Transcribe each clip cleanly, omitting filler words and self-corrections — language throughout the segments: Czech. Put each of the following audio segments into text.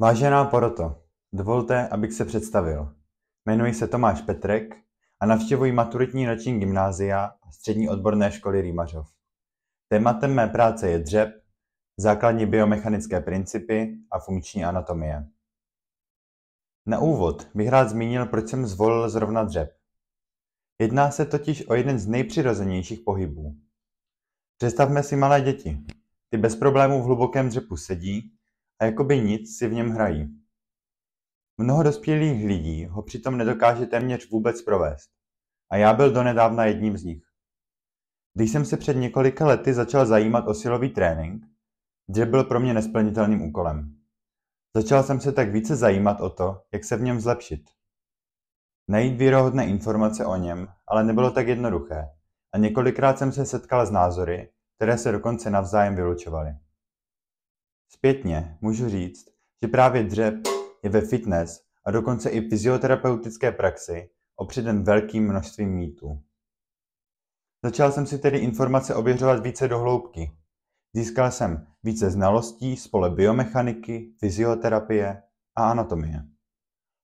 Vážená poroto, dovolte, abych se představil. Jmenuji se Tomáš Petrek a navštěvuji maturitní ročník gymnázia a střední odborné školy Rýmařov. Tématem mé práce je dřep, základní biomechanické principy a funkční anatomie. Na úvod bych rád zmínil, proč jsem zvolil zrovna dřep. Jedná se totiž o jeden z nejpřirozenějších pohybů. Představme si malé děti. Ty bez problémů v hlubokém dřepu sedí a jakoby nic si v něm hrají. Mnoho dospělých lidí ho přitom nedokáže téměř vůbec provést. A já byl donedávna jedním z nich. Když jsem se před několika lety začal zajímat o silový trénink, dřep byl pro mě nesplnitelným úkolem. Začal jsem se tak více zajímat o to, jak se v něm zlepšit. Najít věrohodné informace o něm ale nebylo tak jednoduché a několikrát jsem se setkal s názory, které se dokonce navzájem vylučovaly. Zpětně můžu říct, že právě dřep je ve fitness a dokonce i fyzioterapeutické praxi opředen velkým množstvím mýtů. Začal jsem si tedy informace ověřovat více do hloubky. Získal jsem více znalostí z pole biomechaniky, fyzioterapie a anatomie.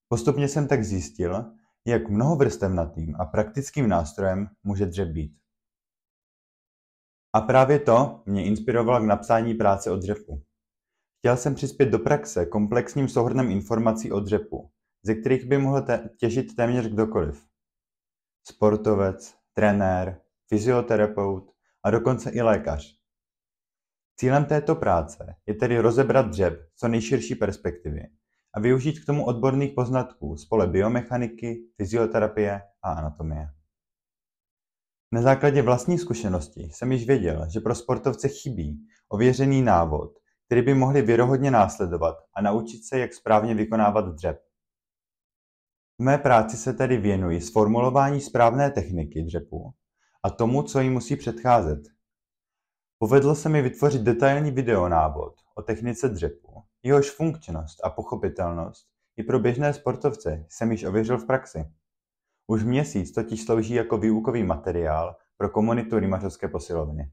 Postupně jsem tak zjistil, jak mnohovrstevnatým a praktickým nástrojem může dřep být. A právě to mě inspirovalo k napsání práce o dřepu. Chtěl jsem přispět do praxe komplexním souhrnem informací o dřepu, ze kterých by mohl těžit téměř kdokoliv. Sportovec, trenér, fyzioterapeut a dokonce i lékař. Cílem této práce je tedy rozebrat dřep z co nejširší perspektivy a využít k tomu odborných poznatků z pole biomechaniky, fyzioterapie a anatomie. Na základě vlastní zkušenosti jsem již věděl, že pro sportovce chybí ověřený návod, který by mohli věrohodně následovat a naučit se, jak správně vykonávat dřep. V mé práci se tedy věnuji zformulování správné techniky dřepu a tomu, co jí musí předcházet. Povedlo se mi vytvořit detailní videonávod o technice dřepu, jehož funkčnost a pochopitelnost i pro běžné sportovce jsem již ověřil v praxi. Už měsíc totiž slouží jako výukový materiál pro komunitu Rýmařovské posilovny.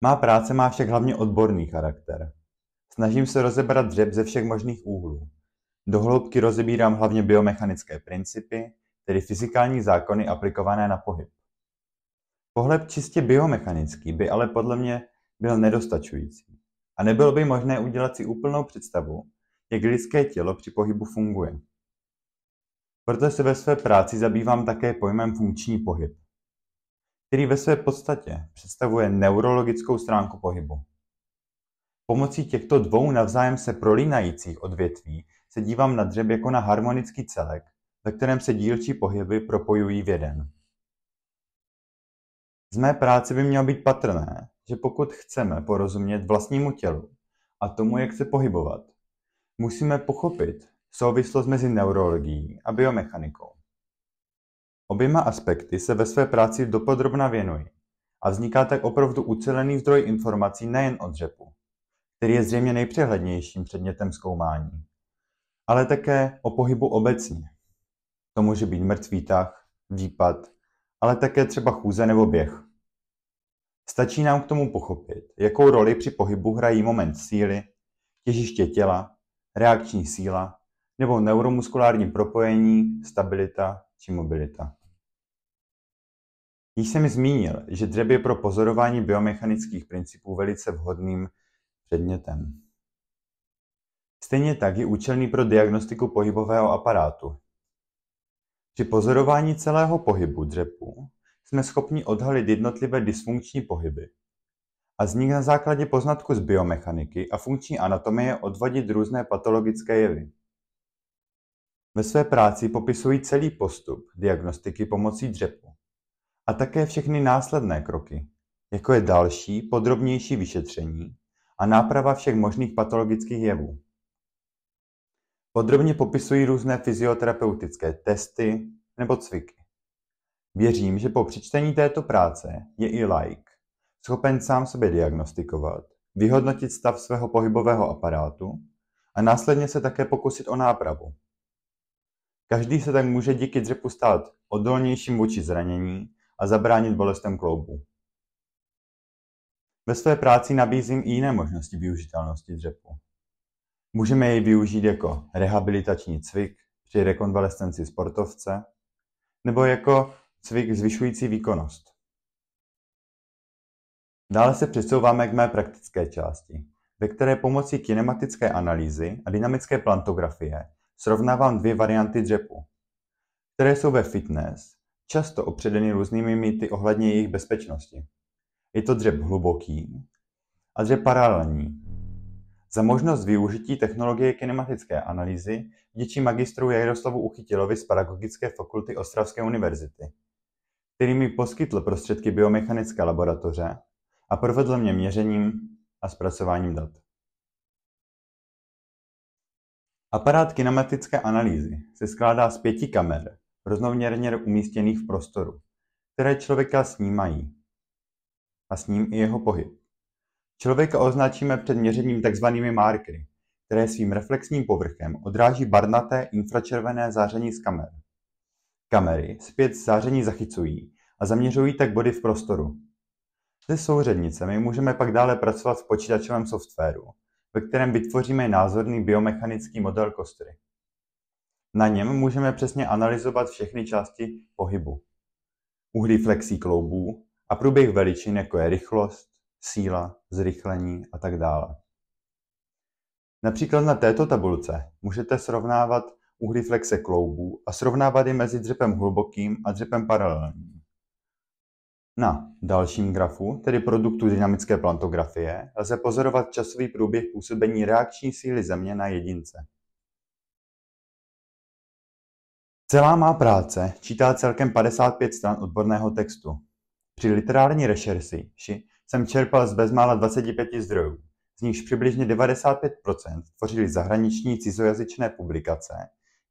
Má práce má však hlavně odborný charakter. Snažím se rozebrat dřep ze všech možných úhlů. Do hloubky rozebírám hlavně biomechanické principy, tedy fyzikální zákony aplikované na pohyb. Pohled čistě biomechanický by ale podle mě byl nedostačující a nebylo by možné udělat si úplnou představu, jak lidské tělo při pohybu funguje. Proto se ve své práci zabývám také pojmem funkční pohyb. který ve své podstatě představuje neurologickou stránku pohybu. Pomocí těchto dvou navzájem se prolínajících odvětví se dívám na dřep jako na harmonický celek, ve kterém se dílčí pohyby propojují v jeden. Z mé práce by mělo být patrné, že pokud chceme porozumět vlastnímu tělu a tomu, jak se pohybovat, musíme pochopit souvislost mezi neurologií a biomechanikou. Oběma aspekty se ve své práci dopodrobna věnují a vzniká tak opravdu ucelený zdroj informací nejen o dřepu, který je zřejmě nejpřehlednějším předmětem zkoumání, ale také o pohybu obecně. To může být mrtvý tah, výpad, ale také třeba chůze nebo běh. Stačí nám k tomu pochopit, jakou roli při pohybu hrají moment síly, těžiště těla, reakční síla nebo neuromuskulární propojení, stabilita či mobilita. Již jsem zmínil, že dřep je pro pozorování biomechanických principů velice vhodným předmětem. Stejně tak je účelný pro diagnostiku pohybového aparátu. Při pozorování celého pohybu dřepu jsme schopni odhalit jednotlivé dysfunkční pohyby a z nich na základě poznatku z biomechaniky a funkční anatomie odvodit různé patologické jevy. Ve své práci popisují celý postup diagnostiky pomocí dřepu a také všechny následné kroky, jako je další, podrobnější vyšetření a náprava všech možných patologických jevů. Podrobně popisují různé fyzioterapeutické testy nebo cviky. Věřím, že po přečtení této práce je i laik schopen sám sobě diagnostikovat, vyhodnotit stav svého pohybového aparátu a následně se také pokusit o nápravu. Každý se tak může díky dřepu stát odolnějším vůči zranění a zabránit bolestem kloubů. Ve své práci nabízím i jiné možnosti využitelnosti dřepu. Můžeme jej využít jako rehabilitační cvik při rekonvalescenci sportovce nebo jako cvik zvyšující výkonnost. Dále se přesouváme k mé praktické části, ve které pomocí kinematické analýzy a dynamické plantografie srovnávám dvě varianty dřepu, které jsou ve fitness často opředeny různými mýty ohledně jejich bezpečnosti. Je to dřep hluboký a dřep paralelní. Za možnost využití technologie kinematické analýzy vděčím magistru Jaroslavu Uchytilovi z Pedagogické fakulty Ostravské univerzity, který mi poskytl prostředky biomechanické laboratoře a provedl mě měřením a zpracováním dat. Aparát kinematické analýzy se skládá z 5 kamer, rovnoměrně umístěných v prostoru, které člověka snímají a s ním i jeho pohyb. Člověka označíme před měřením tzv. Markery, které svým reflexním povrchem odráží barvnaté infračervené záření z kamer. Kamery zpět záření zachycují a zaměřují tak body v prostoru. Se souřadnicemi můžeme pak dále pracovat v počítačovém softwaru, ve kterém vytvoříme názorný biomechanický model kostry. Na něm můžeme přesně analyzovat všechny části pohybu, úhly flexí kloubů a průběh veličin, jako je rychlost, síla, zrychlení a tak dále. Například na této tabulce můžete srovnávat úhly flexe kloubů a srovnávat je mezi dřepem hlubokým a dřepem paralelním. Na dalším grafu, tedy produktu dynamické plantografie, lze pozorovat časový průběh působení reakční síly Země na jedince. Celá má práce čítá celkem 55 stran odborného textu. Při literární rešerši jsem čerpal z bezmála 25 zdrojů, z nichž přibližně 95% tvořily zahraniční cizojazyčné publikace,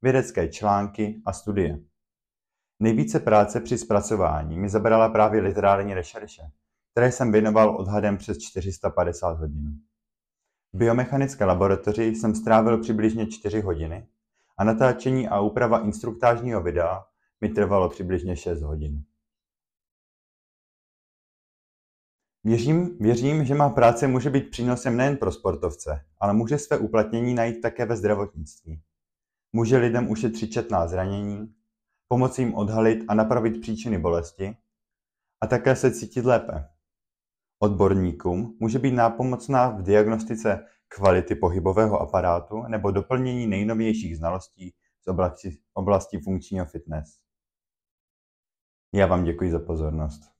vědecké články a studie. Nejvíce práce při zpracování mi zabrala právě literární rešerše, které jsem věnoval odhadem přes 450 hodin. V biomechanické laboratoři jsem strávil přibližně 4 hodiny a natáčení a úprava instruktážního videa mi trvalo přibližně 6 hodin. Věřím, že má práce může být přínosem nejen pro sportovce, ale může své uplatnění najít také ve zdravotnictví. Může lidem ušetřit četná zranění, pomoci jim odhalit a napravit příčiny bolesti a také se cítit lépe. Odborníkům může být nápomocná v diagnostice kvality pohybového aparátu nebo doplnění nejnovějších znalostí z oblasti funkčního fitness. Já vám děkuji za pozornost.